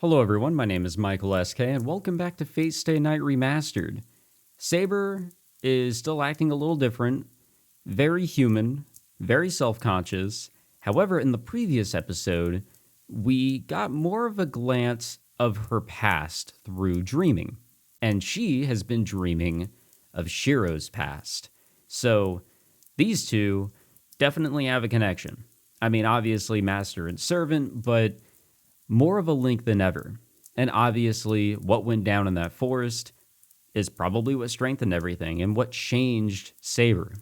Hello everyone, my name is Michael SK, and welcome back to Fate Stay Night Remastered. Saber is still acting a little different, very human, very self-conscious. However, in the previous episode, we got more of a glance of her past through dreaming, and she has been dreaming of Shirou's past. So, these two definitely have a connection. I mean, obviously master and servant, but more of a link than ever. And obviously, what went down in that forest is probably what strengthened everything and what changed Saber.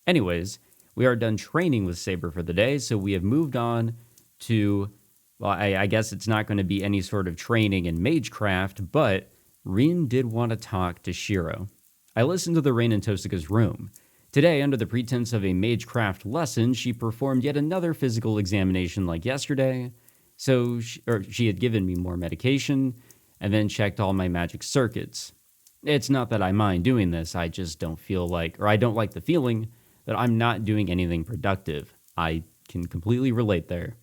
Anyways, we are done training with Saber for the day, so we have moved on to, well, I guess it's not going to be any sort of training in magecraft, but Rin did want to talk to Shirou. I listened to the Rain in Tosaka's room. Today, under the pretense of a magecraft lesson, she performed yet another physical examination like yesterday. So she had given me more medication, and then checked all my magic circuits. It's not that I mind doing this, I just don't feel like, or I don't like the feeling that I'm not doing anything productive. I can completely relate there.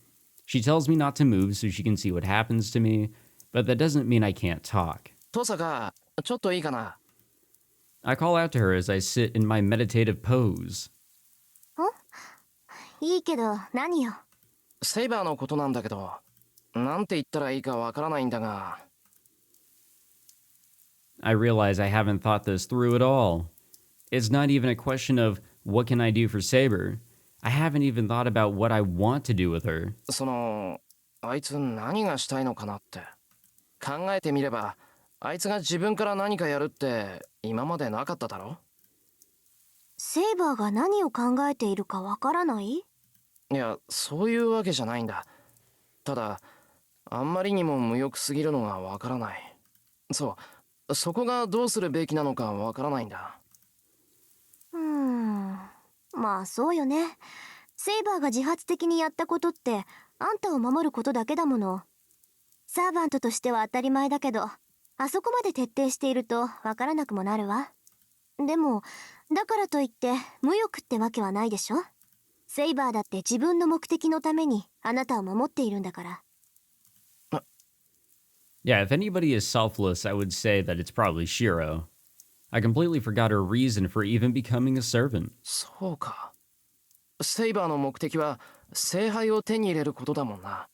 She tells me not to move so she can see what happens to me, but that doesn't mean I can't talk. Tosaka, ちょっといいかな? I call out to her as I sit in my meditative pose. いいけど、何よ? セイバーのことなんだけど、なんて言ったらいいかわからないんだが。I realize I haven't thought this through at all. It's not even a question of what can I do for Saber. I haven't even thought about what I want to do with her. あいつ何がしたいのかなって。考えてみれば、あいつが自分から何かやるって今までなかっただろ? セイバーが何を考えているかわからない? いや、そういうわけじゃないんだ。ただ、あんまりにも無欲すぎるのがわからない。そう、そこがどうするべきなのかわからないんだ。まあそうよね。セイバーが自発的にやったことって、あんたを守ることだけだもの。サーバントとしては当たり前だけど、あそこまで徹底しているとわからなくもなるわ。でも、だからといって無欲ってわけはないでしょ。セイバーだって自分の目的のためにあなたを守っているんだから。Yeah, if anybody is selfless, I would say that it's probably Shirou. I completely forgot her reason for even becoming a servant. そうか。セイバーの目的は聖杯を手に入れることだもんな。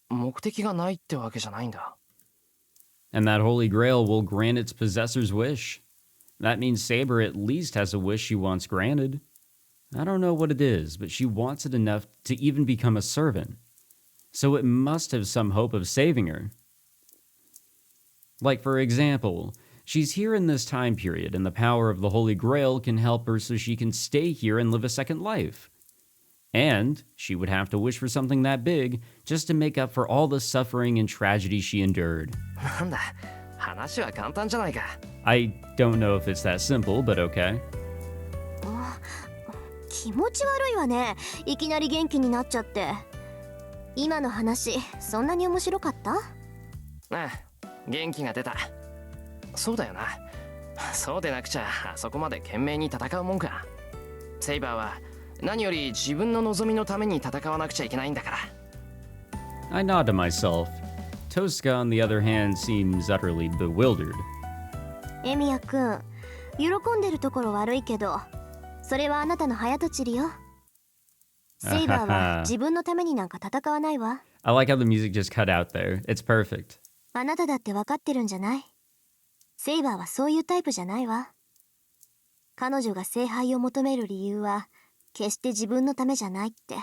目的がないってわけじゃないんだ。And that Holy Grail will grant its possessor's wish. That means Saber at least has a wish she wants granted. I don't know what it is, but she wants it enough to even become a servant. So it must have some hope of saving her. Like, for example, she's here in this time period, and the power of the Holy Grail can help her so she can stay here and live a second life. And she would have to wish for something that big just to make up for all the suffering and tragedy she endured. なんだ、話は簡単じゃないか。I don't know if it's that simple, but okay. 気持ち悪いわね。いきなり元気になっちゃって。今の話、そんなに面白かった？ああ、元気が出た。そうだよな。そうでなくちゃあそこまで懸命に戦うもんか。セイバーは何より自分の望みのために戦わなくちゃいけないんだから。I nod to myself. Tosca, on the other hand, seems utterly bewildered. エミヤくん、喜んでるところ悪いけど、それはあなたの早とちりよ。セイバーは自分のためになんか戦わないわ。I like how the music just cut out there. It's perfect. あなただって分かってるんじゃない？セイバーはそういうタイプじゃないわ。彼女が聖杯を求める理由は決して自分のためじゃないって。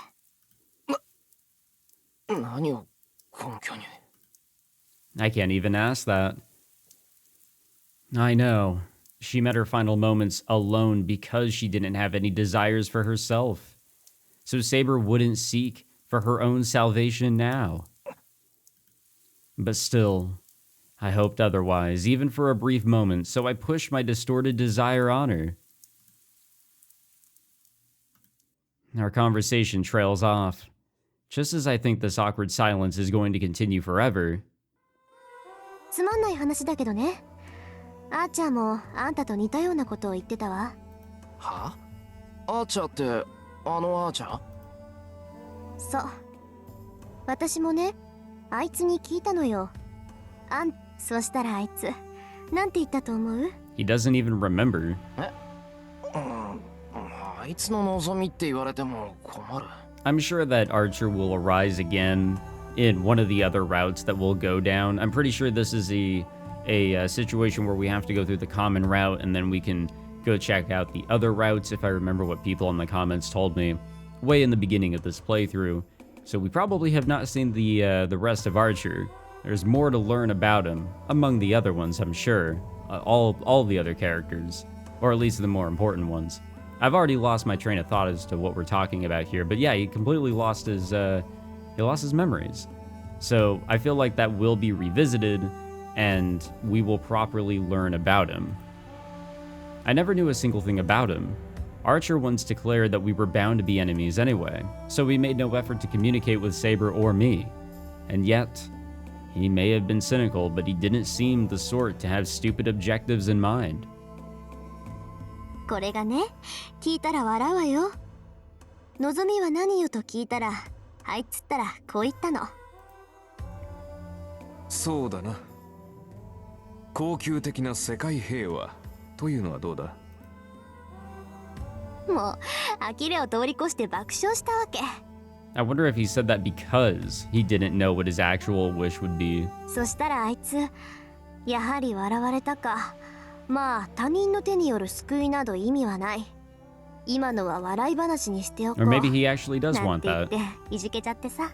何を根拠に。I can't even ask that. I know. She met her final moments alone because she didn't have any desires for herself. So Saber wouldn't seek for her own salvation now. But still, I hoped otherwise, even for a brief moment, so I pushed my distorted desire on her. Our conversation trails off. Just as I think this awkward silence is going to continue forever. つまんない話だけどね。あーちゃんもあんたと似たようなことを言ってたわ。は？アーチャーってあのアーチャー？そう。私もね、あいつに聞いたのよ。そしたらあいつなんて言ったと思う？ He doesn't even remember. あいつの望みって言われても困る。I'm sure that Archer will arise again in one of the other routes that we'll go down. I'm pretty sure this is a situation where we have to go through the common route and then we can go check out the other routes if I remember what people in the comments told me way in the beginning of this playthrough. So we probably have not seen the rest of Archer. There's more to learn about him among the other ones, I'm sure. All the other characters, or at least the more important ones. I've already lost my train of thought as to what we're talking about here, but yeah, he completely lost his memories. So I feel like that will be revisited, and we will properly learn about him. I never knew a single thing about him. Archer once declared that we were bound to be enemies anyway, so we made no effort to communicate with Saber or me. And yet, he may have been cynical, but he didn't seem the sort to have stupid objectives in mind. これがね、聞いたら笑うわよ。望みは何よと聞いたら、あいつったらこう言ったの。そうだな。恒久的な世界平和というのはどうだ？もう呆れを通り越して爆笑したわけ。I wonder if he said that because he didn't know what his actual wish would be. そしたらあいつ、やはり笑われたか。まあ他人の手による救いなど意味はない。今のは笑い話にしておこう。Or maybe he actually does なん want て言っ that. ていじけちゃってさ。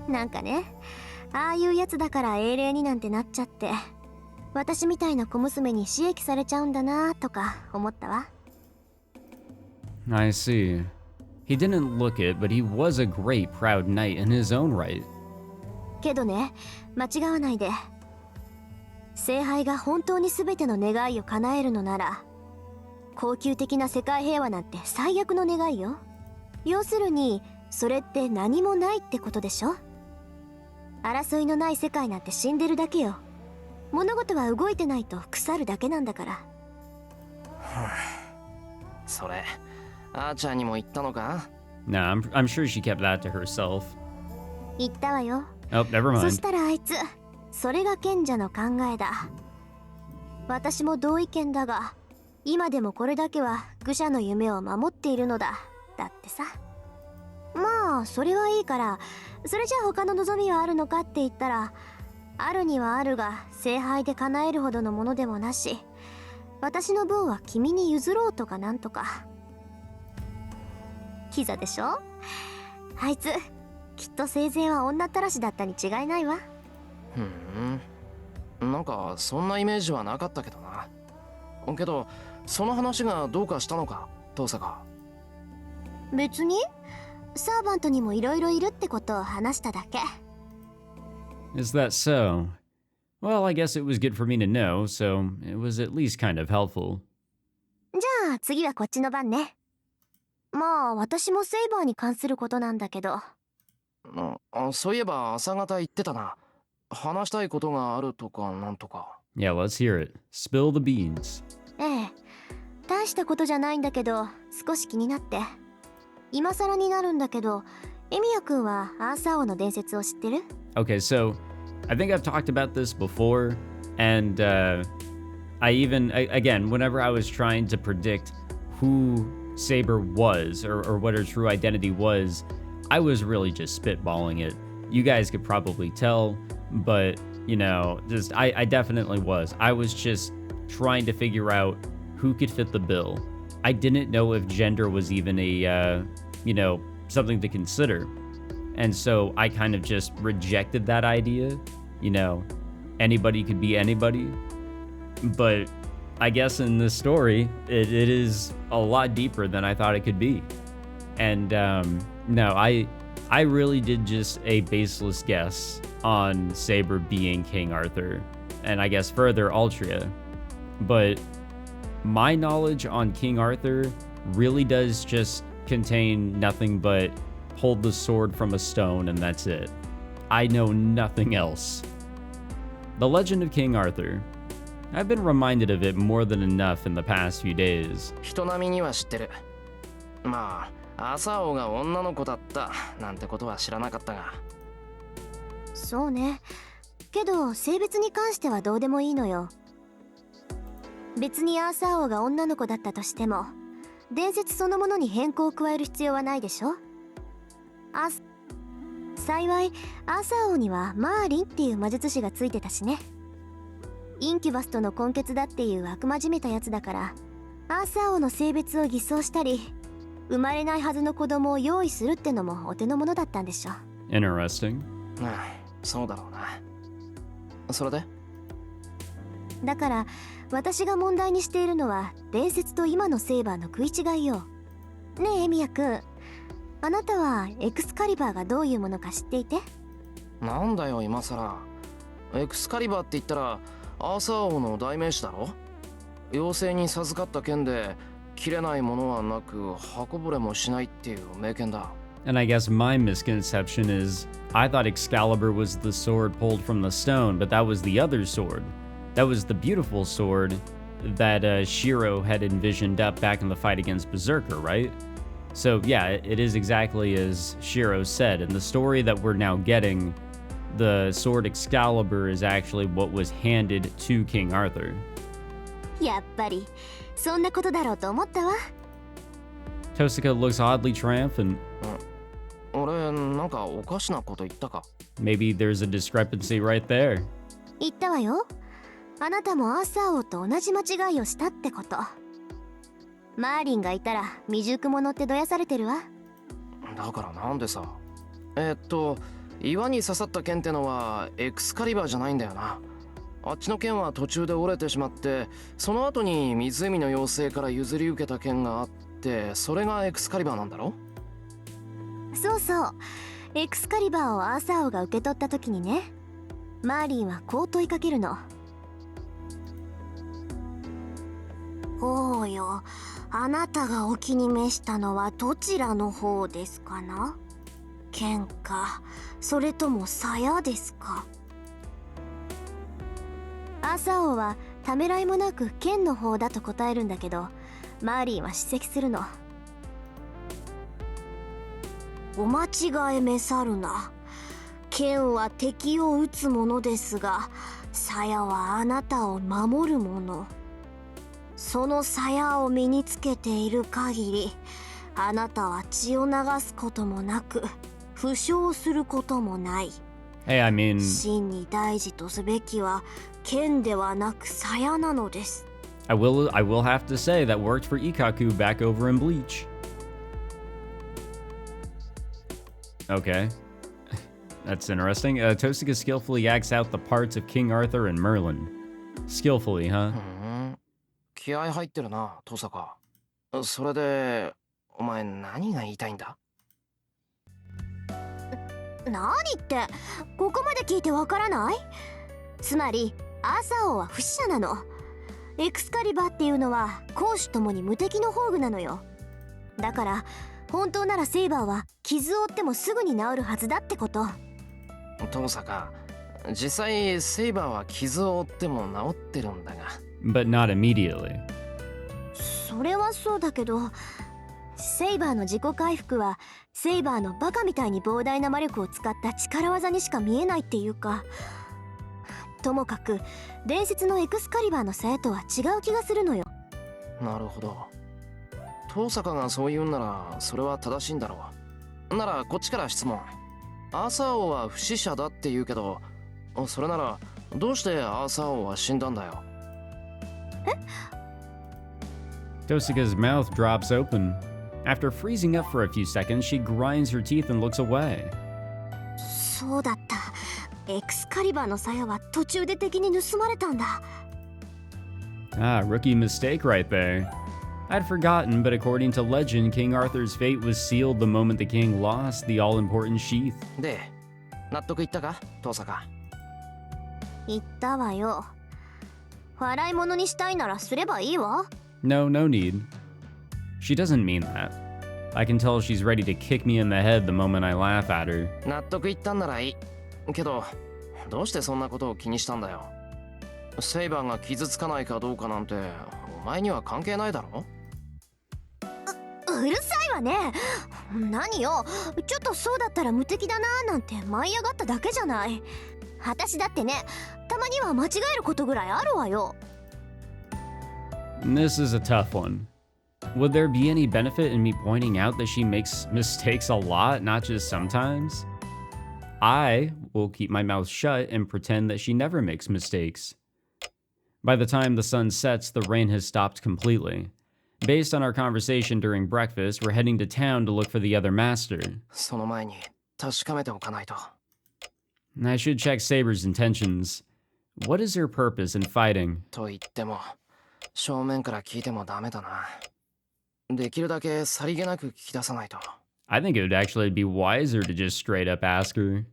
なんかね、ああいうやつだから英霊になんてなっちゃって、私みたいな小娘に刺激されちゃうんだなとか思ったわ。I see. He didn't look it, but he was a great, proud knight in his own right. けどね、間違わないで。聖杯が本当に全ての願いを叶えるのなら、恒久的な世界平和なんて最悪の願いよ。要するに、それって何もないってことでしょ？争いのない世界なんて死んでるだけよ。物事は動いてないと腐るだけなんだから。それ、あーちゃんにも言ったのか？ Nah, I'm sure she kept that to herself. 言ったわよ。Oh, never そ mind. したらあいつ、それが賢者の考えだ。私も同意見だが、今でもこれだけは愚者の夢を守っているのだ。だってさ。まあ、それはいいから、それじゃあ他の望みはあるのかって言ったら、あるにはあるが、聖杯で叶えるほどのものでもなし、私の分は君に譲ろうとかなんとか。キザでしょ？あいつ、きっと生前は女ったらしだったに違いないわ。なんかそんなイメージはなかったけどな。けどその話がどうかしたのか、父さが。別にサーバントにもいろいろいるってことを話しただけ。Is that so? Well, I guess it was good for me to know, so it was at least kind of helpful. じゃあ次はこっちの番ね。まあ私もセイバーに関することなんだけど。そういえば朝方言ってたな。話したいことがあるとかなんとか。Yeah, let's hear it. Spill the beans. ええ、大したことじゃないんだけど少し気になって。今更になるんだけど、エミヤくんはアーサー王の伝説を知ってる？ Okay, so I think I've talked about this before, and again, whenever I was trying to predict who Saber was or what her true identity was, I was really just spitballing it. You guys could probably tell, but you know, I definitely was. I was just trying to figure out who could fit the bill. I didn't know if gender was even something to consider. And so I kind of just rejected that idea. You know, anybody could be anybody. But I guess in this story, it is a lot deeper than I thought it could be. And no, I really did just a baseless guess on Saber being King Arthur, and I guess further Altria. But my knowledge on King Arthur really does just contain nothing but hold the sword from a stone and that's it. I know nothing else. The Legend of King Arthur. I've been reminded of it more than enough in the past few days. 人並みには知ってる。まあ朝王が女の子だったなんてことは知らなかったが。そうね。けど性別に関してはどうでもいいのよ。別にアーサー王が女の子だったとしても伝説そのものに変更を加える必要はないでしょ。幸いアーサー王にはマーリンっていう魔術師がついてたしね。インキュバスとの根血だっていう悪魔じめたやつだから、アーサー王の性別を偽装したり生まれないはずの子供を用意するってのもお手の物だったんでしょ。 Interesting. そうだろうな。それでだから私が問題にしているのは伝説と今のセイバーの食い違いよ。ねえエミヤくん、あなたはエクスカリバーがどういうものか知っていて？なんだよ今さら。エクスカリバーって言ったらアーサー王の代名詞だろ。妖精に授かった剣で切れないものはなく刃こぼれもしないっていう名剣だ。 And I guess my misconception is I thought Excalibur was the sword pulled from the stone, but that was the other sword. That was the beautiful sword that Shirou had envisioned up back in the fight against Berserker, right? So yeah, it is exactly as Shirou said. In the story that we're now getting, the sword Excalibur is actually what was handed to King Arthur. やっぱりそんなことだろうと思ったわ。 Tosaka looks oddly triumphant. 俺なんかおかしなこと言ったか？ Maybe there's a discrepancy right there. 言ったわよ。あなたもアーサー王と同じ間違いをしたってこと。マーリンがいたら未熟者ってどやされてるわ。だからなんでさ。岩に刺さった剣ってのはエクスカリバーじゃないんだよな。あっちの剣は途中で折れてしまって、その後に湖の妖精から譲り受けた剣があって、それがエクスカリバーなんだろ？そうそう、エクスカリバーをアーサー王が受け取った時にね、マーリンはこう問いかけるの。王よ、あなたがお気に召したのはどちらの方ですかな？剣か、それとも鞘ですか？アーサー王はためらいもなく剣の方だと答えるんだけど、マーリンは叱責するの。お間違えめさるな。剣は敵を撃つものですが、鞘はあなたを守るもの。その鞘を身につけている限り、あなたは血を流すこともなく負傷することもない。 Hey, I mean, 真に大事とすべきは剣ではなく鞘なのです。 I will have to say that worked for Ikaku back over in Bleach. Okay. That's interesting. Tosaka skillfully acts out the parts of King Arthur and Merlin. Skillfully, huh? 気合入ってるな、登坂。それで、お前何が言いたいんだ？何って、ここまで聞いてわからない？つまりアーサー王は不死者なの。エクスカリバーっていうのは攻守ともに無敵の宝具なのよ。だから本当ならセイバーは傷を負ってもすぐに治るはずだってこと。登坂、実際セイバーは傷を負っても治ってるんだが。But not immediately. それはそうだけど、セイバーの自己回復はセイバーのバカみたいに膨大な魔力を使った力技にしか見えないっていうか、ともかく伝説のエクスカリバーの鞘とは違う気がするのよ。なるほど。登坂がそう言うんならそれは正しいんだろう。ならこっちから質問。アーサー王は不死者だって言うけど、それならどうしてアーサー王は死んだんだよ？Tosaka's mouth drops open. After freezing up for a few seconds, she grinds her teeth and looks away. そうだった。エクスカリバーの鞘は途中で敵に盗まれたんだ。Ah, rookie mistake right there. I'd forgotten, but according to legend, King Arthur's fate was sealed the moment the king lost the all-important sheath. で、納得いったか、登坂？言ったわよ。笑い物にしたいならすればいいわ。No need. She doesn't mean that. I can tell she's ready to kick me in the head the moment I laugh at her. 納得いったんならいい。けど、どうしてそんなことを気にしたんだよ。セイバーが傷つかないかどうかなんて、お前には関係ないだろ？うるさいわね。何よ、ちょっとそうだったら無敵だなーなんて舞い上がっただけじゃない。私だってね、たまには間違えることぐらいあるわよ。 This is a tough one. Would there be any benefit in me pointing out that she makes mistakes a lot, not just sometimes? I will keep my mouth shut and pretend that she never makes mistakes. By the time the sun sets, the rain has stopped completely. Based on our conversation during breakfast, we're heading to town to look for the other master. その前に確かめておかないと。 I should check Saber's intentions. What is her purpose in fighting? と言っても正面から聞いてもダメだな。できるだけさりげなく聞き出さないと。 I think it would actually be wiser to just straight up ask her.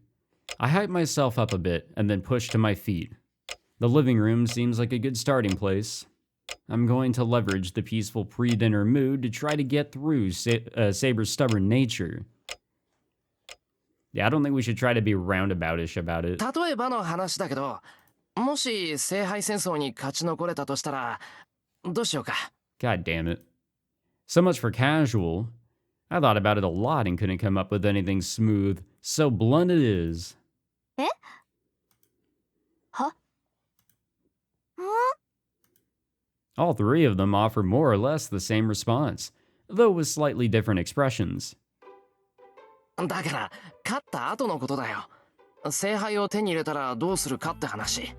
I hype myself up a bit and then push to my feet. The living room seems like a good starting place. I'm going to leverage the peaceful pre-dinner mood to try to get through Saber's stubborn nature. Yeah, I don't think we should try to be roundaboutish about it. 例えばの話だけど、もし聖杯戦争に勝ち残れたとしたらどうしようか。 God damn it. So much for casual. I thought about it a lot and couldn't come up with anything smooth. So blunt it is. え？は？ん？ All three of them offer more or less the same response, though with slightly different expressions. だから勝った後のことだよ。聖杯を手に入れたらどうするかって話。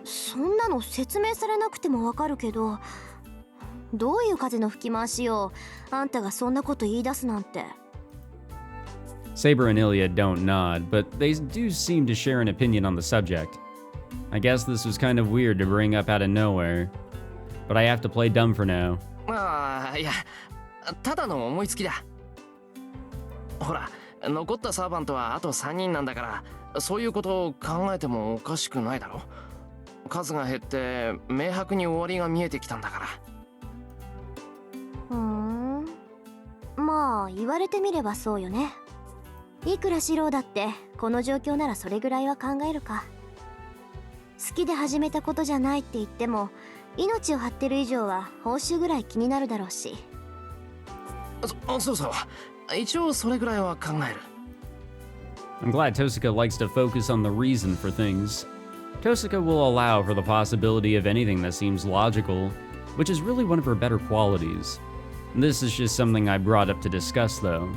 そんなの説明されなくてもわかるけど、どういう風の吹き回しよ。あんたがそんなこと言い出すなんて。 Saber and Ilya don't nod, but they do seem to share an opinion on the subject. I guess this was kind of weird to bring up out of nowhere, but I have to play dumb for now. ああ、いや、ただの思いつきだ。ほら、残ったサーバントはあと3人なんだから、そういうことを考えてもおかしくないだろ。数が減って明白に終わりが見えてきたんだから。まあ言われてみればそうよね。いくら四郎だってこの状況ならそれぐらいは考えるか。好きで始めたことじゃないって言っても命を張ってる以上は報酬ぐらい気になるだろうし。そうそう、一応それぐらいは考える。 I'm glad Tosaka likes to focus on the reason for things. Tosaka will allow for the possibility of anything that seems logical, which is really one of her better qualities. This is just something I brought up to discuss, though.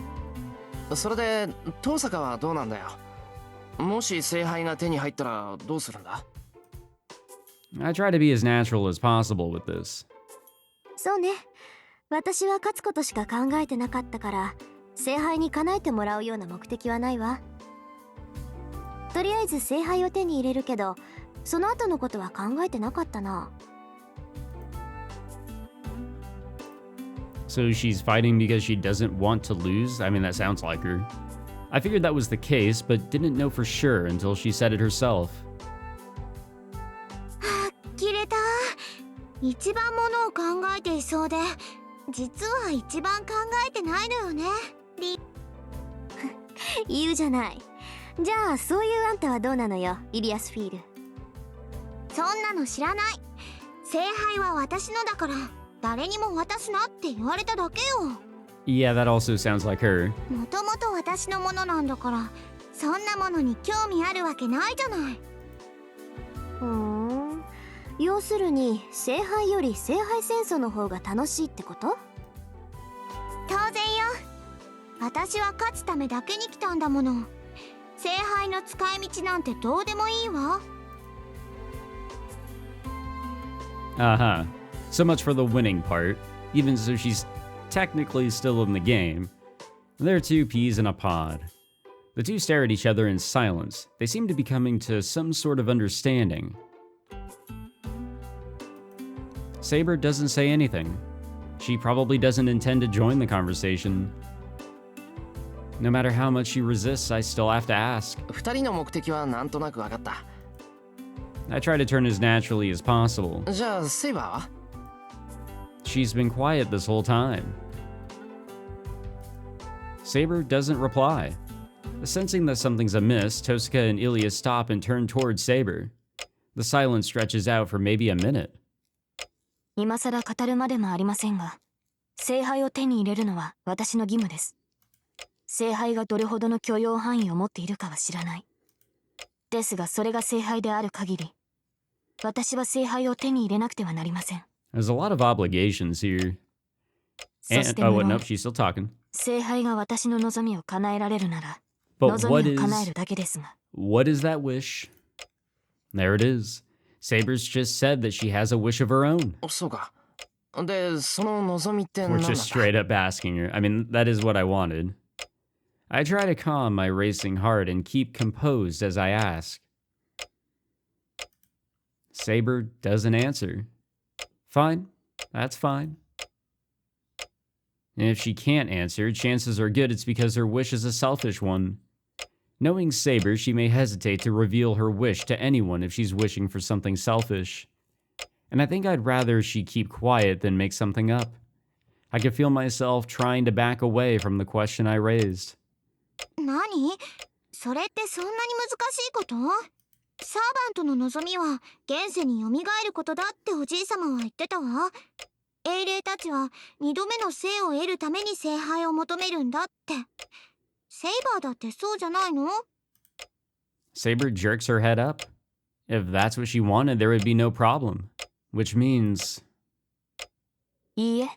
それで遠坂はどうなんだよ。もし聖杯が手に入ったらどうするんだ？ I try to be as natural as possible with this. そうね。私は勝つことしか考えてなかったから、聖杯に叶えてもらうような目的はないわ。とりあえず聖杯を手に入れるけど、その後のことは考えてなかったな。So she's fighting because she doesn't want to lose? I mean, that sounds like her. I figured that was the case, but didn't know for sure until she said it herself. 呆れた。一番ものを考えていそうで、実は一番考えてないのよね。言うじゃない。じゃあそういうあんたはどうなのよ、イリアスフィール。そんなの知らない。聖杯は私のだから誰にも渡すなって言われただけよ。 Yeah, that also sounds like her. もともと私のものなんだから、そんなものに興味あるわけないじゃない。要するに聖杯より聖杯戦争の方が楽しいってこと？当然よ。私は勝つためだけに来たんだもの。聖杯の使い道なんてどうでもいいわ。Uh-huh. So much for the winning part, even so she's technically still in the game. They're two peas in a pod. The two stare at each other in silence. They seem to be coming to some sort of understanding. Saber doesn't say anything. She probably doesn't intend to join the conversation. No matter how much she resists, I still have to ask. 二人の目的はなんとなく分かった。 I try to turn as naturally as possible. じゃあセイバーは？ She's been quiet this whole time. Saber doesn't reply. Sensing that something's amiss, Tosaka and Ilya stop and turn towards Saber. The silence stretches out for maybe a minute. 今さら語るまでもありませんが、聖杯を手に入れるのは私の義務です。聖杯がどれほどの許容範囲を持っているかは知らない。ですがそれが聖杯である限り、私は聖杯を手に入れなくてはなりません。There's a lot of obligations here. そして oh, 無論 no, she's still talking. 聖杯が私の望みを叶えられるなら、 But 望みを叶えるだけですが。what is that wish? There it is. Saber's just said that she has a wish of her own. そうか。で、その望みって We're 何なんだ just straight up asking her. I mean, that is what I wanted. I try to calm my racing heart and keep composed as I ask. Saber doesn't answer. Fine, that's fine. And if she can't answer, chances are good it's because her wish is a selfish one. Knowing Saber, she may hesitate to reveal her wish to anyone if she's wishing for something selfish. And I think I'd rather she keep quiet than make something up. I could feel myself trying to back away from the question I raised. 何？それってそんなに難しいこと？サーバントの望みは現世に蘇ることだっておじいさまは言ってたわ。英霊たちは2度目の生を得るために聖杯を求めるんだって。セイバーだってそうじゃないの？ Saber jerks her head up. If that's what she wanted, there would be no problem. Which means... いいえ、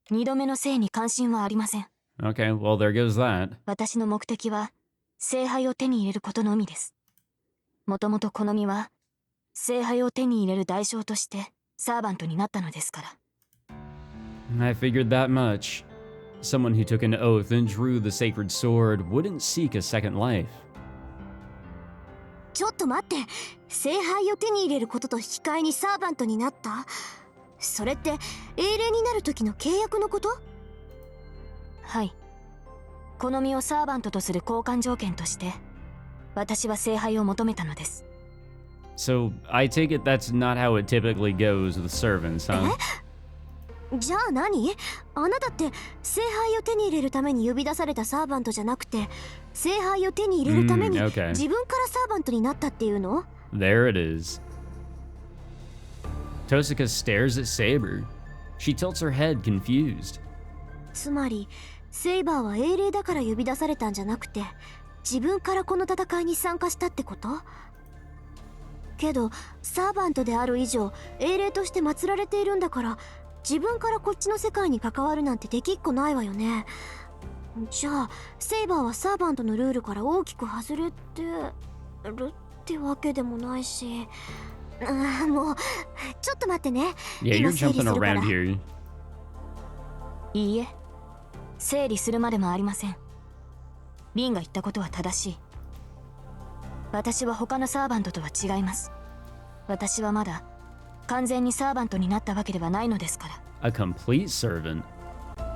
2度目の生に関心はありません。 Okay, well, there goes that. 私の目的は聖杯を手に入れることのみです。もともとこの身は聖杯を手に入れる代償としてサーバントになったのですから。 I figured that much. Someone who took an oath and drew the sacred sword wouldn't seek a second life. ちょっと待って、聖杯を手に入れることと引き換えにサーバントになった？それって英霊になる時の契約のこと？はい。この身をサーバントとする交換条件として私は聖杯を求めたのです。 So, I take it that's not how it typically goes with servants, huh? じゃあ何？あなたって聖杯を手に入れるために呼び出されたサーバントじゃなくて、聖杯を手に入れるために自分からサーバントになったっていうの？ There it is. Tosaka stares at Saber. She tilts her head, confused. つまりセイバーは英霊だから呼び出されたんじゃなくて、自分からこの戦いに参加したってこと？けどサーバントである以上英霊として祀られているんだから、自分からこっちの世界に関わるなんてできっこないわよね。じゃあセイバーはサーバントのルールから大きく外れてるってわけでもないし。もうちょっと待ってね。 Yeah, you're jumping around here. いいえ、整理するまでもありません。リンが言ったことは正しい。私は他のサーバントとは違います。私はまだ完全にサーバントになったわけではないのですから。 A complete servant.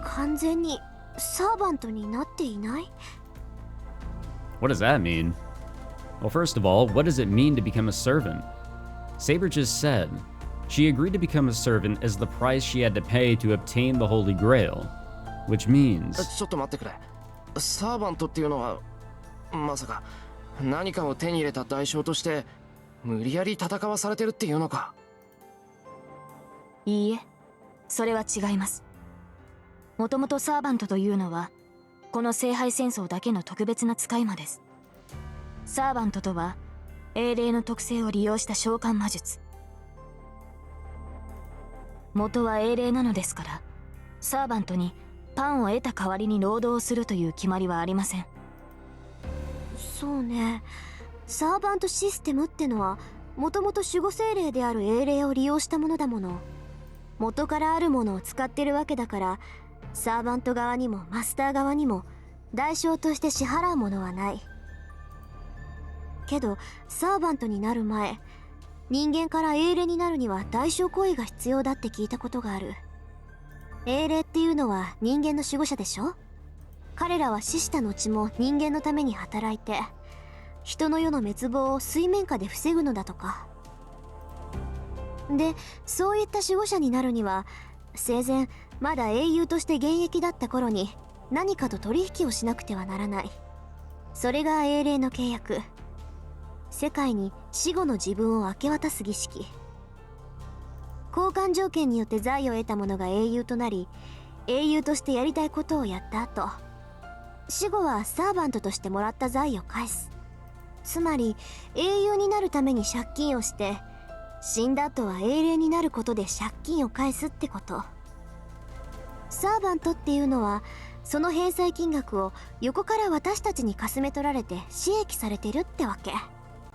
完全にサーバントになっていない？ What does that mean? Well, first of all, what does it mean to become a servant? Saber just said she agreed to become a servant as the price she had to pay to obtain the Holy Grail, which means... ちょっと待ってくれ。サーバントっていうのはまさか何かを手に入れた代償として無理やり戦わされてるっていうのか？いいえ、それは違います。もともとサーバントというのはこの聖杯戦争だけの特別な使い魔です。サーバントとは英霊の特性を利用した召喚魔術。元は英霊なのですから、サーバントにパンを得た代わりに労働をするという決まりはありません。そうね、サーバントシステムってのはもともと守護精霊である英霊を利用したものだもの。元からあるものを使ってるわけだから、サーバント側にもマスター側にも代償として支払うものはない。けどサーバントになる前、人間から英霊になるには代償行為が必要だって聞いたことがある。英霊っていうのは人間の守護者でしょ。彼らは死した後も人間のために働いて、人の世の滅亡を水面下で防ぐのだとか。で、そういった守護者になるには、生前まだ英雄として現役だった頃に何かと取引をしなくてはならない。それが英霊の契約。世界に死後の自分を明け渡す儀式。交換条件によって財を得た者が英雄となり、英雄としてやりたいことをやった後、死後はサーバントとしてもらった財を返す。つまり英雄になるために借金をして、死んだ後は英霊になることで借金を返すってこと。サーバントっていうのはその返済金額を横から私たちにかすめ取られて私益されてるってわけ。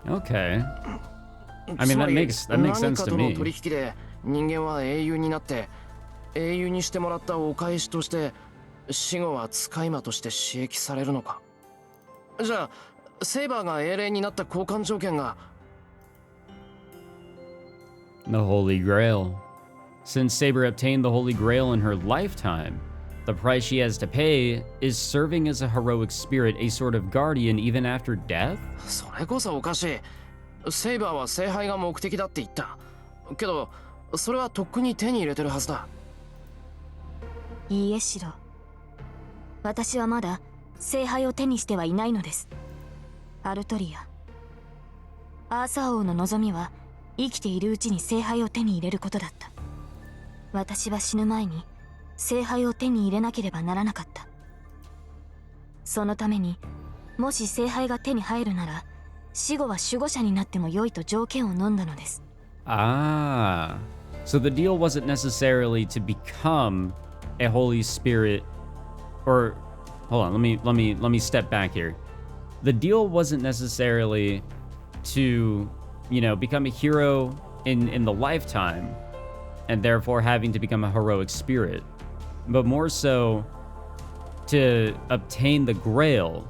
Okay. I つ mean, ま that り makes 何 sense か to との me. 取引で人間は英雄になって、英雄にしてもらったお返しとして死後は使い魔として刺激されるのか。じゃあセイバーが英霊になった交換条件が The Holy Grail. Since Saber obtained the Holy Grail in her lifetime, the price she has to pay is serving as a heroic spirit, a sort of guardian even after death? それこそおかしい。セイバーは聖杯が目的だって言ったけど、それはとっくに手に入れてるはずだ。いいえ、シロ。私はまだ聖杯を手にしてはいないのです。アルトリア、アーサー王の望みは生きているうちに聖杯を手に入れることだった。私は死ぬ前に聖杯を手に入れなければならなかった。そのためにもし聖杯が手に入るなら、死後は守護者になっても良いと条件を飲んだのです。Ah. So the deal wasn't necessarily to become a Holy Spirit, or hold on, let me step back here. The deal wasn't necessarily to, become a hero in the lifetime and therefore having to become a heroic spirit, but more so to obtain the Grail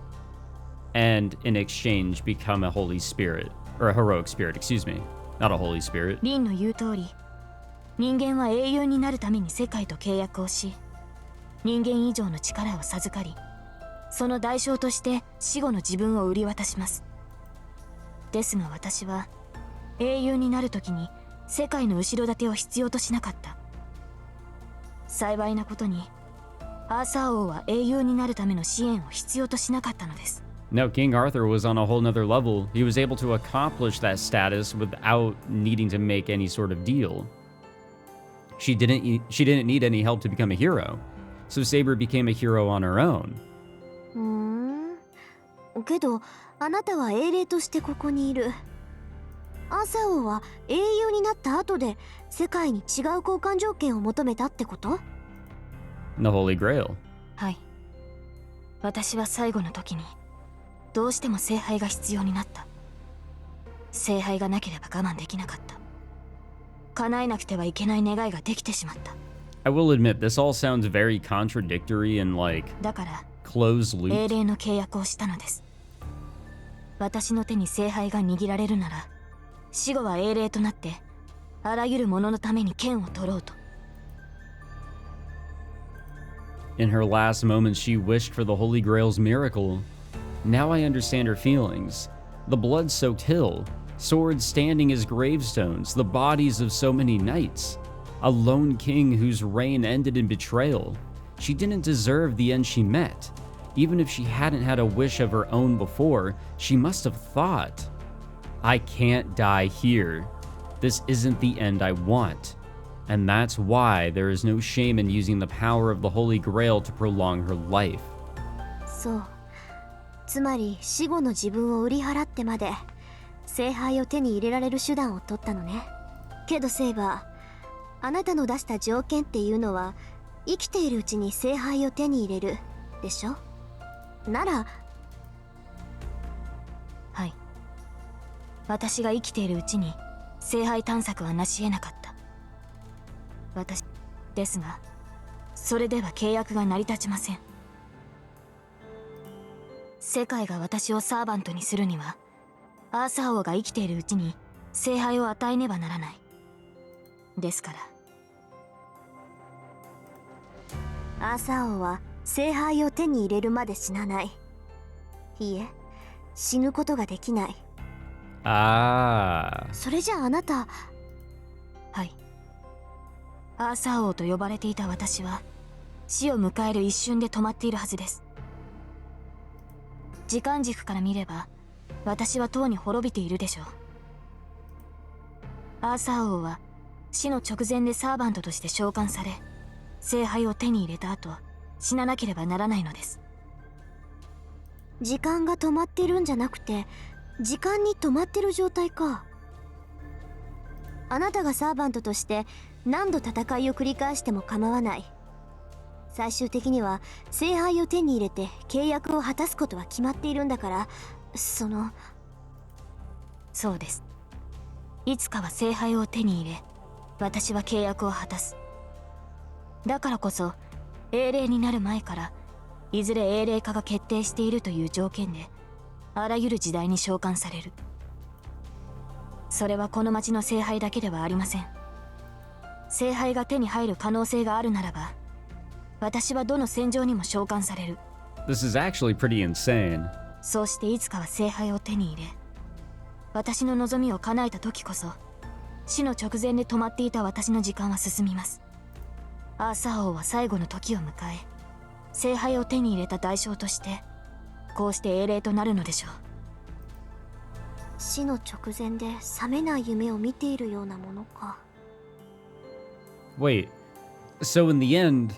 and in exchange become a Holy Spirit, or a heroic spirit, excuse me, not a Holy Spirit. リンの言う通り、人間は英雄になるために世界と契約をし、人間以上の力を授かり、その代償として死後の自分を売り渡します。ですが私は英雄になるときに世界の後ろ盾を必要としなかった。幸いなことにアーサー王は英雄になるための支援を必要としなかったのです。Now, King Arthur was on a whole nother level. He was able to accomplish that status without needing to make any sort of deal. She didn't need any help to become a hero, so Saber became a hero on her own. けどあなたは英霊としてここにいる。アーサー王は英雄になった後で世界に違う交換条件を求めたってこと？ The Holy Grail. はい。私は最後の時にどうしても聖杯が必要になった。聖杯がなければ我慢できなかった。叶えなくてはいけない願いができてしまった。I will admit, this all sounds very contradictory and like だから closed 英 loop. 霊の契約をしたのです。私の手に聖杯が握られるなら、死後は英霊となってあらゆるもののために剣を取ろうと。In her last moments, she wished for the Holy Grail's miracle. Now I understand her feelings. The blood-soaked hill, swords standing as gravestones, the bodies of so many knights. A lone king whose reign ended in betrayal. She didn't deserve the end she met. Even if she hadn't had a wish of her own before, she must have thought, I can't die here. This isn't the end I want. And that's why there is no shame in using the power of the Holy Grail to prolong her life. そう。つまり死後の自分を売り払ってまで聖杯を手に入れられる手段を取ったのね。けどセイバー、あなたの出した条件っていうのは生きているうちに聖杯を手に入れるでしょ？なら、はい。私が生きているうちに聖杯探索は成し得なかった。私ですが、それでは契約が成り立ちません。世界が私をサーバントにするには、アーサー王が生きているうちに聖杯を与えねばならない。ですから、アーサー王は聖杯を手に入れるまで死なない。いいえ、死ぬことができない。Ah. それじゃああなた、はい。アーサー王と呼ばれていた私は、死を迎える一瞬で止まっているはずです。時間軸から見れば、私はとうに滅びているでしょう。アーサー王は死の直前でサーバントとして召喚され、聖杯を手に入れた後、死ななければならないのです。時間が止まってるんじゃなくて、時間に止まってる状態か。あなたがサーバントとして何度戦いを繰り返しても構わない。最終的には聖杯を手に入れて契約を果たすことは決まっているんだから、そうです。いつかは聖杯を手に入れ、私は契約を果たす。だからこそ英霊になる前からいずれ英霊化が決定しているという条件であらゆる時代に召喚される。それはこの町の聖杯だけではありません。聖杯が手に入る可能性があるならば、私はどの戦場にも召喚される。 This is actually pretty insane. そうしていつかは聖杯を手に入れ、私の望みを叶えた時こそ死の直前で止まっていた私の時間は進みます。アーサー王は最後の時を迎え、聖杯を手に入れた代償としてこうして英霊となるのでしょう。死の直前で覚めない夢を見ているようなものか。Wait, so in the end,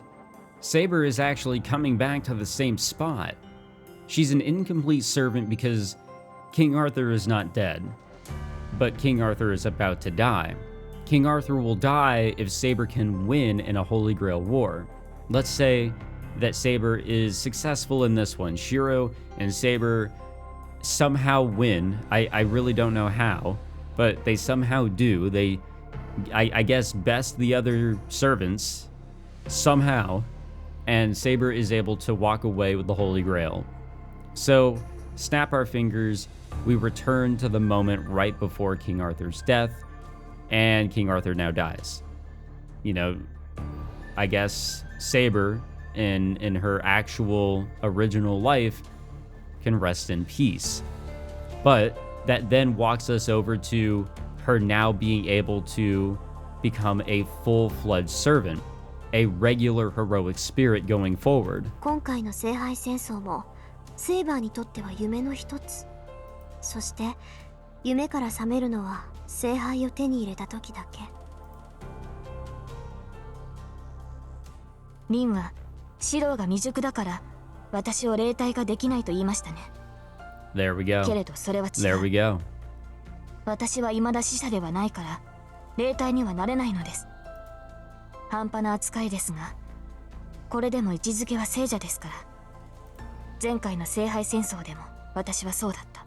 Saber is actually coming back to the same spot. She's an incomplete servant because King Arthur is not dead, but King Arthur is about to die. King Arthur will die if Saber can win in a Holy Grail War. Let's say that Saber is successful in this one. Shirou and Saber somehow win. I really don't know how, but they somehow do. I guess, best the other servants somehow, and Saber is able to walk away with the Holy Grail. So, snap our fingers, we return to the moment right before King Arthur's death, and King Arthur now dies. You know, I guess Saber, in her actual original life, can rest in peace. But that then walks us over to her now being able to become a full-fledged servant, a regular heroic spirit going forward. 今回の聖杯戦争もセイバーにとっては夢の一つ。そして夢から覚めるのは聖杯を手に入れた時だけ。リンはシローが未熟だから私を霊体化できないと言いましたね。 There we go. けれどそれは違 There we う。 go. 私は未だ死者ではないから霊体にはなれないのです。半端な扱いですが、これでも位置づけは聖者ですから。前回の聖杯戦争でも私はそうだった。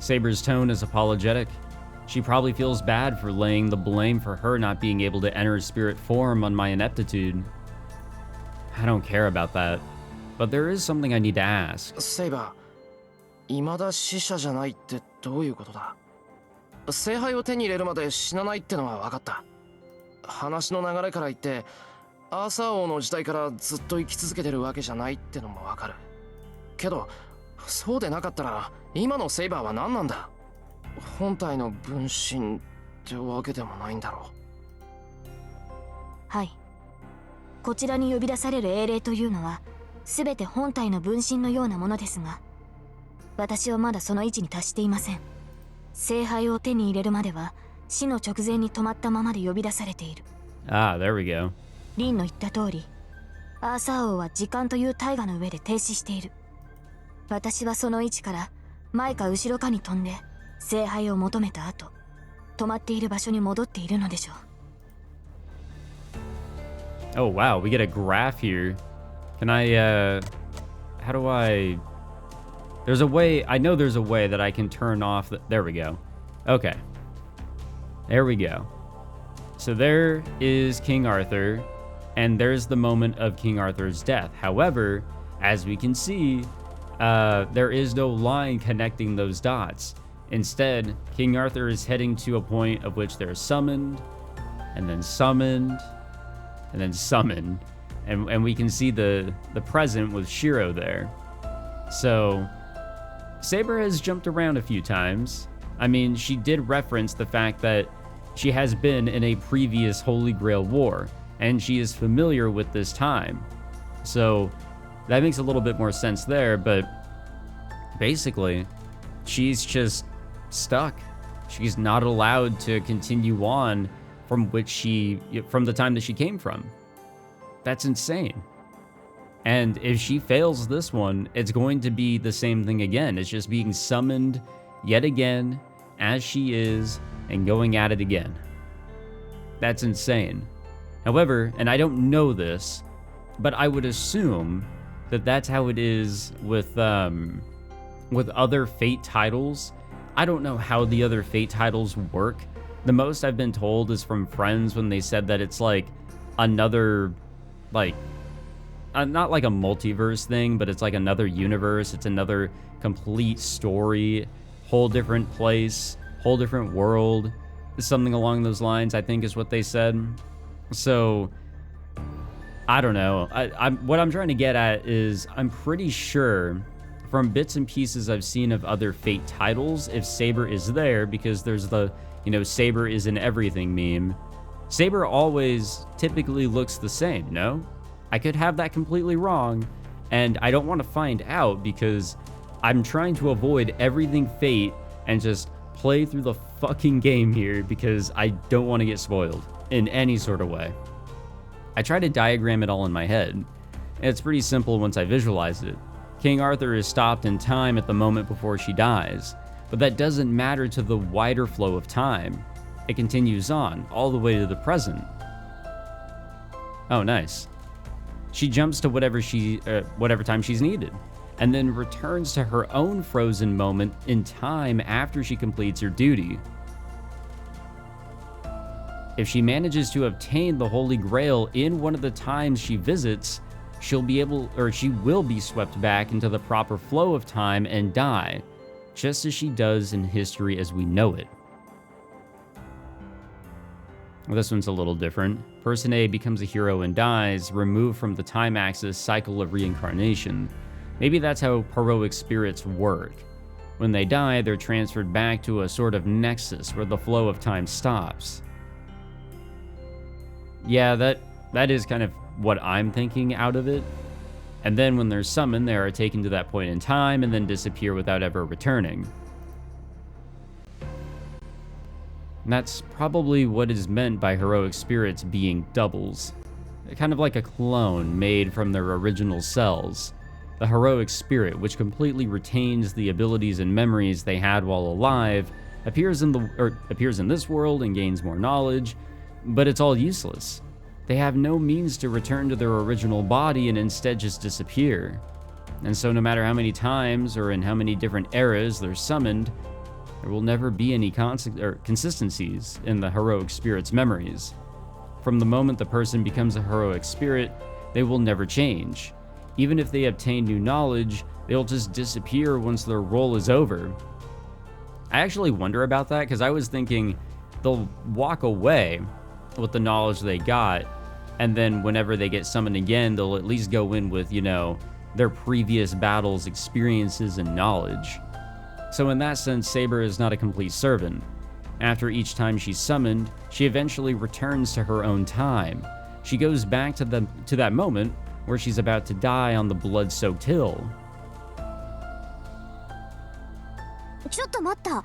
Saber's tone is apologetic. She probably feels bad for laying the blame for her not being able to enter spirit form on my ineptitude. I don't care about that. But there is something I need to ask. セイバー、未だ死者じゃないってどういうことだ？聖杯を手に入れるまで死なないってのは分かった。話の流れから言ってアーサー王の時代からずっと生き続けてるわけじゃないってのも分かるけど、そうでなかったら今のセイバーは何なんだ？本体の分身ってわけでもないんだろう。はい。こちらに呼び出される英霊というのは全て本体の分身のようなものですが、私はまだその位置に達していません。聖杯を手に入れるまでは死の直前に止まったままで呼び出されている。Ah, there we go. リンの言った通り、アーサー王は時間という大河の上で停止している。私はその位置から前か後ろかに飛んで聖杯を求めた後、止まっている場所に戻っているのでしょう。Oh, wow, we get a graph here. Can I, how do I... There's a way, I know there's a way that I can turn off, there we go. Okay. There we go. So there is King Arthur, and there's the moment of King Arthur's death. However, as we can see, there is no line connecting those dots. Instead, King Arthur is heading to a point of which they're summoned, and then summoned, and then summoned. And we can see the present with Shirou there. So, Saber has jumped around a few times. I mean, she did reference the fact that she has been in a previous Holy Grail War, and she is familiar with this time. So, that makes a little bit more sense there, but basically, she's just stuck. She's not allowed to continue on from the time that she came from. That's insane. And if she fails this one, it's going to be the same thing again. It's just being summoned yet again as she is and going at it again. That's insane. However, and I don't know this, but I would assume that that's how it is with other Fate titles. I don't know how the other Fate titles work. The most I've been told is from friends when they said that it's like another, like, not like a multiverse thing, but it's like another universe. It's another complete story, whole different place, whole different world. Something along those lines, I think, is what they said. So, I don't know. What I'm trying to get at is I'm pretty sure from bits and pieces I've seen of other Fate titles, if Saber is there, because there's the, Saber is in everything meme, Saber always typically looks the same, no? I could have that completely wrong, and I don't want to find out because I'm trying to avoid everything Fate and just play through the fucking game here because I don't want to get spoiled in any sort of way. I try to diagram it all in my head, and it's pretty simple once I visualize it. King Arthur is stopped in time at the moment before she dies, but that doesn't matter to the wider flow of time. It continues on, all the way to the present. Oh, nice. She jumps to whatever time she's needed, and then returns to her own frozen moment in time after she completes her duty. If she manages to obtain the Holy Grail in one of the times she visits, she will be swept back into the proper flow of time and die, just as she does in history as we know it. Well, this one's a little different. Person A becomes a hero and dies, removed from the time axis cycle of reincarnation. Maybe that's how heroic spirits work. When they die, they're transferred back to a sort of nexus where the flow of time stops. Yeah, that is kind of what I'm thinking out of it. And then when they're summoned, they are taken to that point in time and then disappear without ever returning. And that's probably what is meant by heroic spirits being doubles. Kind of like a clone made from their original cells. The heroic spirit, which completely retains the abilities and memories they had while alive, appears in this world and gains more knowledge, but it's all useless. They have no means to return to their original body and instead just disappear. And so no matter how many times or in how many different eras they're summoned, there will never be any consistencies in the heroic spirit's memories. From the moment the person becomes a heroic spirit, they will never change. Even if they obtain new knowledge, they'll just disappear once their role is over. I actually wonder about that because I was thinking they'll walk away with the knowledge they got, and then whenever they get summoned again, they'll at least go in with, their previous battles, experiences, and knowledge. So in that sense, Saber is not a complete servant. After each time she's summoned, she eventually returns to her own time. She goes back to that moment where she's about to die on the blood-soaked hill. ちょっと待った。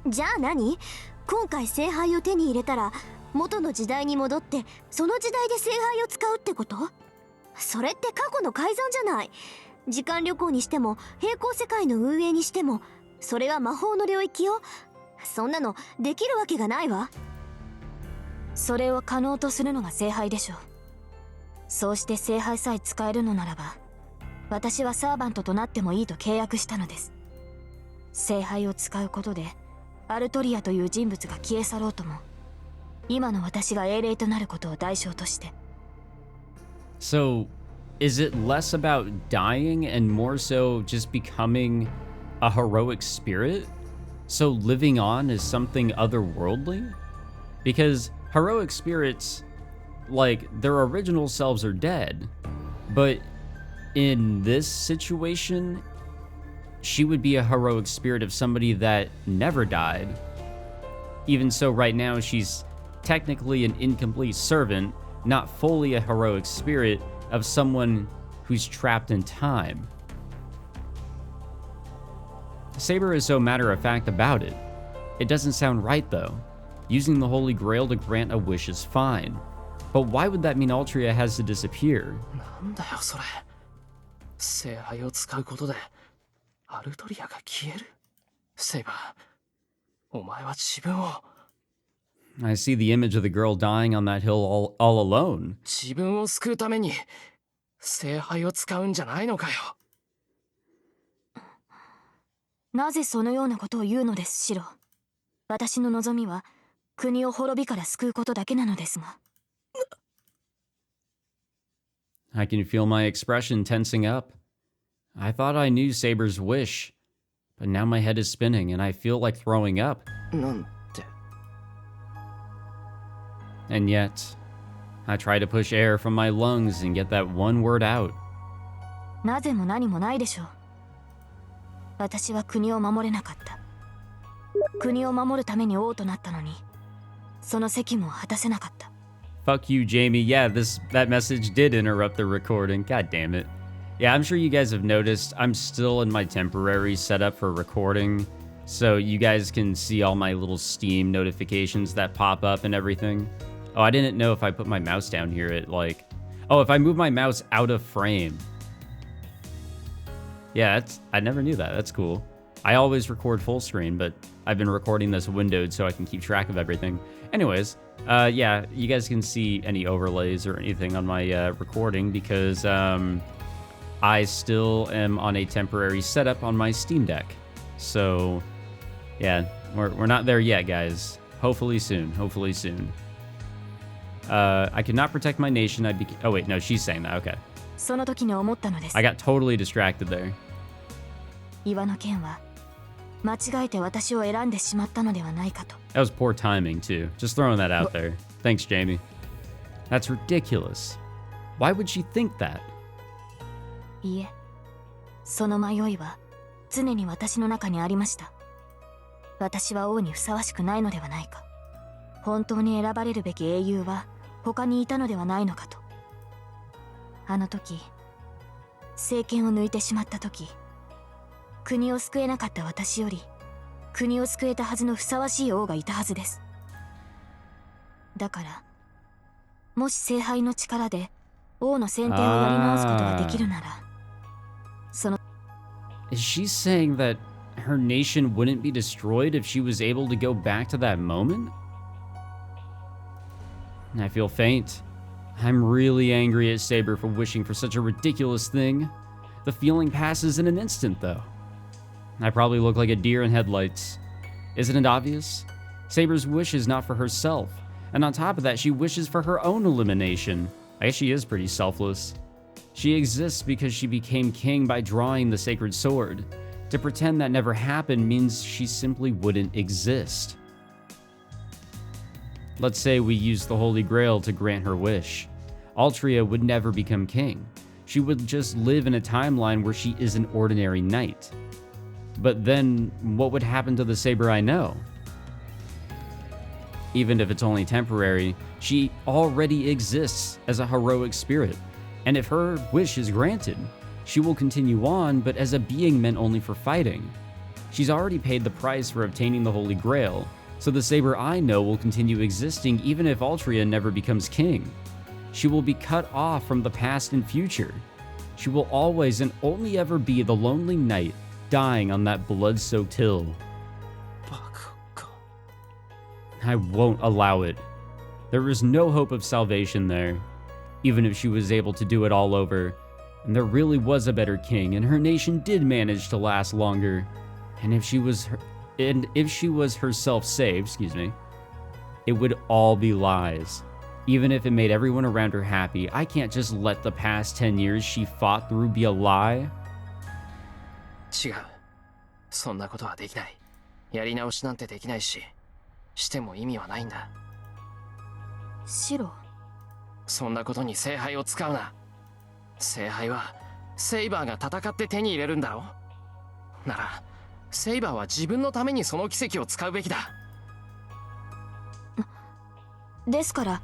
じゃあ何？今回聖杯を手に入れたら元の時代に戻ってその時代で聖杯を使うってこと？それって過去の改ざんじゃない。時間旅行にしても平行世界の運営にしてもそれは魔法の領域よ。そんなのできるわけがないわ。それを可能とするのが聖杯でしょう。そうして聖杯さえ使えるのならば、私はサーバントとなってもいいと契約したのです。聖杯を使うことでアルトリアという人物が消え去ろうとも、今の私が英霊となることを代償として。So, is it less about dying and more so just becoming a heroic spirit? So living on is something otherworldly? Because heroic spirits, like, their original selves are dead. But in this situation, she would be a heroic spirit of somebody that never died. Even so, right now, she's technically an incomplete servant, not fully a heroic spirit of someone who's trapped in time. Saber is so matter-of-fact about it. It doesn't sound right, though. Using the Holy Grail to grant a wish is fine. But why would that mean Altria has to disappear? なんだよそれ。聖杯を使うことでアルトリアが消える。セイバー、お前は自分を。I see the image of the girl dying on that hill all alone. 自分を救うために聖杯を使うんじゃないのかよ。なぜそのようなことを言うのです、シロ。私の望みは国を滅びから救うことだけなのですが。I can feel my expression tensing up. I thought I knew Saber's wish, but now my head is spinning and I feel like throwing up. なんて。And yet, I try to push air from my lungs and get that one word out. なぜも何もないでしょう。私は国を守れなかった。国を守るために王となったのに、その責務を果たせなかった。Fuck you, Jamie. Yeah, that message did interrupt the recording. God damn it. Yeah, I'm sure you guys have noticed I'm still in my temporary setup for recording, so you guys can see all my little Steam notifications that pop up and everything. Oh, I didn't know if I put my mouse down here, if I move my mouse out of frame. Yeah, I never knew that. That's cool. I always record full screen, but I've been recording this windowed so I can keep track of everything. Anyways, yeah, you guys can see any overlays or anything on my recording because I still am on a temporary setup on my Steam Deck. So, yeah, we're not there yet, guys. Hopefully soon. Hopefully soon. I could not protect my nation. Oh wait, no, she's saying that. Okay. その時に思ったのです。I got totally distracted there. 岩の剣は間違えて私を選んでしまったのではないかと。That was poor timing too. Just throwing that out there. Thanks, Jamie. That's ridiculous. Why would she think that? いいえ、その迷いは常に私の中にありました。私は王にふさわしくないのではないか。本当に選ばれるべき英雄は他にいたのではないのかと。あの時、政権を抜いてしまった時、国を救えなかった私より国を救えたはずのふさわしい王がいたはずです。だからもし聖杯の力で王の選定をやり直すことができるなら、その Is she saying that her nation wouldn't be destroyed if she was able to go back to that moment? I feel faint. I'm really angry at Saber for wishing for such a ridiculous thing. The feeling passes in an instant, though. I probably look like a deer in headlights. Isn't it obvious? Saber's wish is not for herself, and on top of that, she wishes for her own elimination. I guess she is pretty selfless. She exists because she became king by drawing the sacred sword. To pretend that never happened means she simply wouldn't exist. Let's say we use the Holy Grail to grant her wish. Altria would never become king. She would just live in a timeline where she is an ordinary knight. But then, what would happen to the Saber I know? Even if it's only temporary, she already exists as a heroic spirit. And if her wish is granted, she will continue on, but as a being meant only for fighting. She's already paid the price for obtaining the Holy Grail, so the Saber I know will continue existing even if Altria never becomes king. She will be cut off from the past and future. She will always and only ever be the lonely knight dying on that blood-soaked hill. I won't allow it. There is no hope of salvation there, even if she was able to do it all over. And there really was a better king, and her nation did manage to last longer. And if she was herself saved, it would all be lies. Even if it made everyone around her happy, I can't just let the past 10 years she fought through be a lie. 違う。そんなことはできない。やり直しなんてできないし、しても意味はないんだ。シロ。そんなことに聖杯を使うな。聖杯はセイバーが戦って手に入れるんだろ。なら、セイバーは自分のためにその奇跡を使うべきだ。ですから、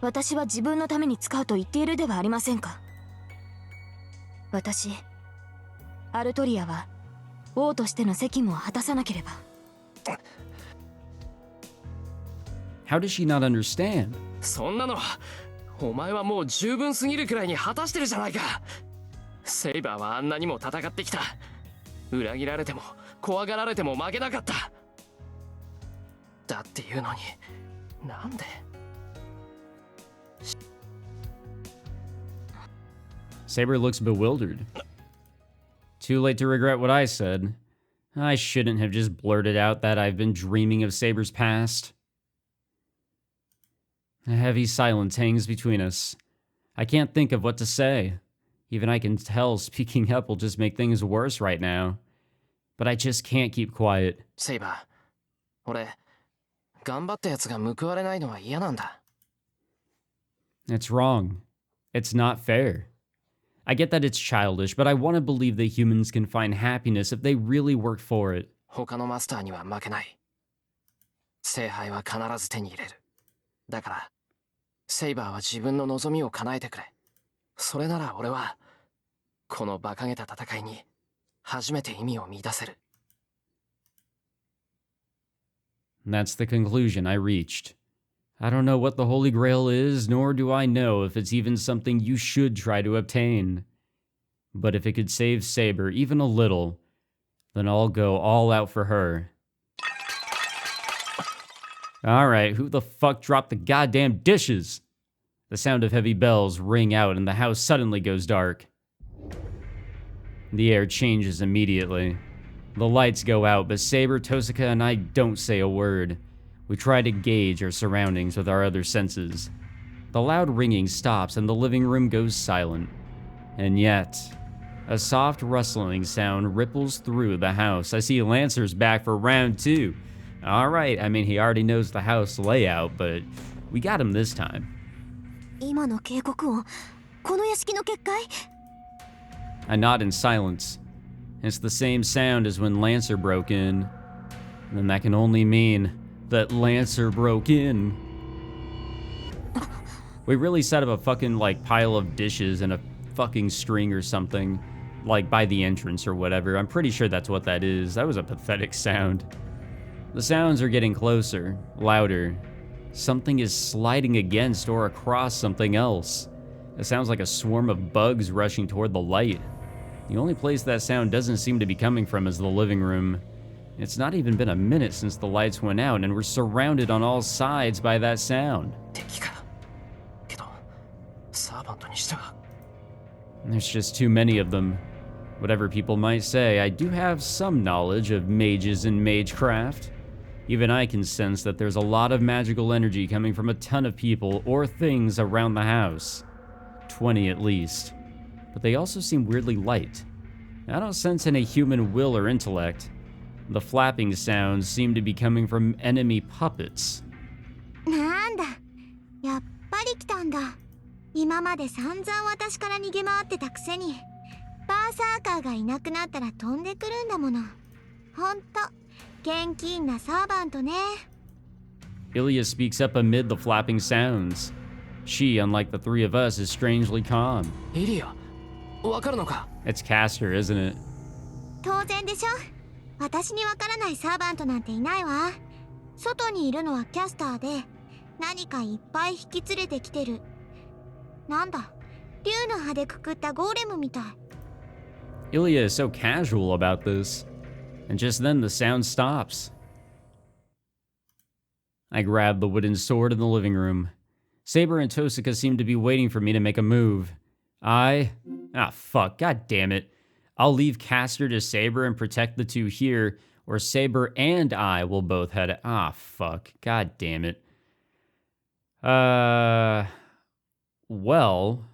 私は自分のために使うと言っているではありませんか。私、アルトリアは王としての責務を果たさなければ。How does she not understand? そんなのお前はもう十分すぎるくらいに果たしてるじゃないか。セイバーはあんなにも戦ってきた。裏切られても怖がられても負けなかった。だっていうのになんで。 Saber looks bewildered. Too late to regret what I said. I shouldn't have just blurted out that I've been dreaming of Saber's past. A heavy silence hangs between us. I can't think of what to say. Even I can tell speaking up will just make things worse right now. But I just can't keep quiet. セイバー、俺頑張ったやつが報われないのは嫌なんだ。 It's wrong. It's not fair. I get that it's childish, but I want to believe that humans can find happiness if they really work for it. 他のマスターには負けない。聖杯は必ず手に入れる。だからセイバーは自分の望みを叶えてくれ。それなら俺はこの馬鹿げた戦いに初めて意味を見出せる。 That's the conclusion I reached. I don't know what the Holy Grail is, nor do I know if it's even something you should try to obtain. But if it could save Saber even a little, then I'll go all out for her. Alright, who the fuck dropped the goddamn dishes? The sound of heavy bells ring out and the house suddenly goes dark. The air changes immediately. The lights go out, but Saber, Tosuka, and I don't say a word. We try to gauge our surroundings with our other senses. The loud ringing stops and the living room goes silent. And yet, a soft rustling sound ripples through the house. I see Lancer's back for round 2. Alright, I mean, he already knows the house layout, but we got him this time. 今の警告音、この屋敷の結界？ I nod in silence. It's the same sound as when Lancer broke in. And that can only mean that Lancer broke in. We really set up a fucking, like, pile of dishes and a fucking string or something, like, by the entrance or whatever. I'm pretty sure that's what that is. That was a pathetic sound. The sounds are getting closer, louder. Something is sliding against or across something else. It sounds like a swarm of bugs rushing toward the light. The only place that sound doesn't seem to be coming from is the living room. It's not even been a minute since the lights went out and we're surrounded on all sides by that sound. 敵か。けどサーバントにしては。 There's just too many of them. Whatever people might say, I do have some knowledge of mages and magecraft. Even I can sense that there's a lot of magical energy coming from a ton of people or things around the house. 20 at least. But they also seem weirdly light. I don't sense any human will or intellect. The flapping sounds seem to be coming from enemy puppets. なんだ、やっぱり来たんだ。今まで散々私から逃げ回ってたくせに、バーサーカーがいなくなったら飛んでくるんだもの。ほんと、現金なサーバントね。 Ilya speaks up amid the flapping sounds. She, unlike the three of us, is strangely calm. イリア、わかるのか？ It's Castor, isn't it? 当然でしょ。私にわからないサーバントなんていないわ。外にいるのはキャスターで、何かいっぱい引き連れてきてる。なんだ、竜の葉でくくったゴーレムみたい。 Ilya is so casual about this. And just then the sound stops. I grab the wooden sword in the living room. Saber and Tosuka seem to be waiting for me to make a move. Fuck, god damn it. I'll leave Castor to Saber and protect the two here, or Saber and I will both head... fuck, god damn it. Well,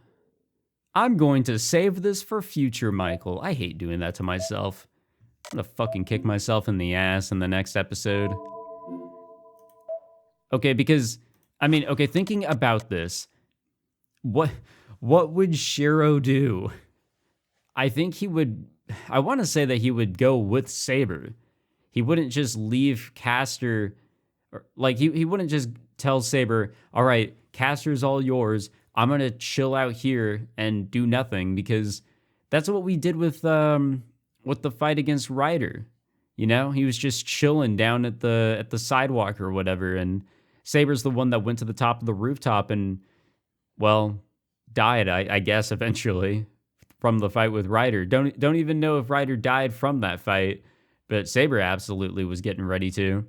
I'm going to save this for future Michael. I hate doing that to myself. I'm gonna fucking kick myself in the ass in the next episode. Okay, because, I mean, okay, thinking about this, what would Shirou do? I think he would, I want to say that he would go with Saber. He wouldn't just leave Castor, or, like, he wouldn't just tell Saber, all right, Castor's all yours, I'm gonna chill out here and do nothing, because that's what we did with the fight against Ryder. You know, he was just chilling down at the sidewalk or whatever, and Saber's the one that went to the top of the rooftop and, well, died, I guess, eventually from the fight with Ryder. Don't even know if Ryder died from that fight, but Saber absolutely was getting ready to.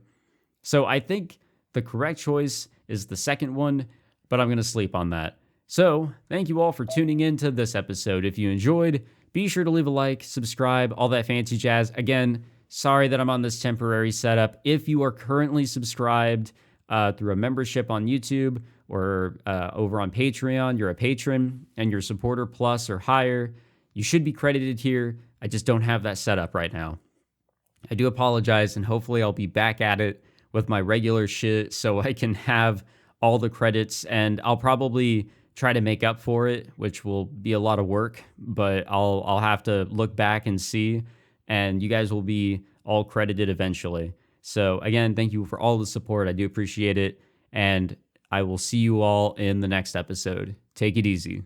So I think the correct choice is the second one, but I'm going to sleep on that. So thank you all for tuning in to this episode. If you enjoyed, be sure to leave a like, subscribe, all that fancy jazz. Again, sorry that I'm on this temporary setup. If you are currently subscribed through a membership on YouTube or over on Patreon, you're a patron and you're supporter plus or higher, you should be credited here. I just don't have that set up right now. I do apologize, and hopefully I'll be back at it with my regular shit so I can have all the credits, and I'll probably try to make up for it, which will be a lot of work, but I'll have to look back and see, and you guys will be all credited eventually. So again, thank you for all the support. I do appreciate it, and I will see you all in the next episode. Take it easy.